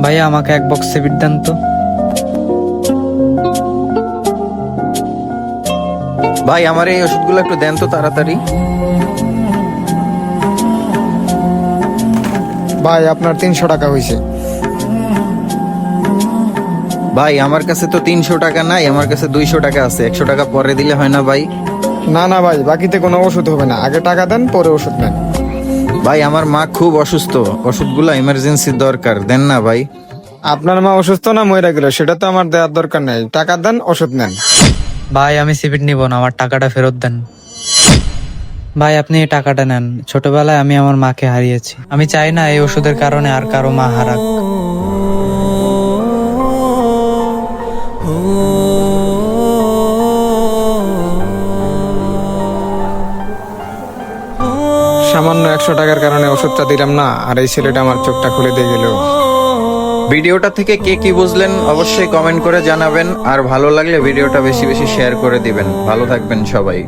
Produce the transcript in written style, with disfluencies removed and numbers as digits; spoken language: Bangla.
ভাইয়া আমাকে এক বক্স সিবিট দেন তো। ভাই আমার এই ওষুধগুলো একটু দেন তো তাড়াতাড়ি। ভাই আপনার 300 টাকা হয়েছে। ভাই আমার কাছে তো 300 টাকা নাই, আমার কাছে 200 টাকা আছে, 100 টাকা পরে দিলে হয় না ভাই? না না ভাই, বাকিতে কোনো ওষুধ হবে না, আগে টাকা দেন পরে ওষুধ নেন। ভাই আমার মা খুব অসুস্থ, ওষুধগুলো ইমার্জেন্সি দরকার, দেন না ভাই। আপনার মা অসুস্থ না মরে গেল সেটা তো আমার দেওয়ার দরকার নেই, টাকা দেন ওষুধ নেন। ভাই আমি সিবিট নিব না, আমার টাকাটা ফেরত দেন। ভাই আপনি এই টাকাটা নেন, ছোটবেলায় আমি আমার মাকে হারিয়েছি, আমি চাই না এই ওষুধের কারণে আর কারো মা হারাক। সামান্য 100 টাকার কারণে ওষুধটা দিলাম না, আর এই ছেলেটা আমার চোখটা খুলে দিয়ে গেল। ভিডিওটা থেকে কে কি বুঝলেন অবশ্যই কমেন্ট করে জানাবেন, আর ভালো লাগলে ভিডিওটা বেশি বেশি শেয়ার করে দিবেন। ভালো থাকবেন সবাই।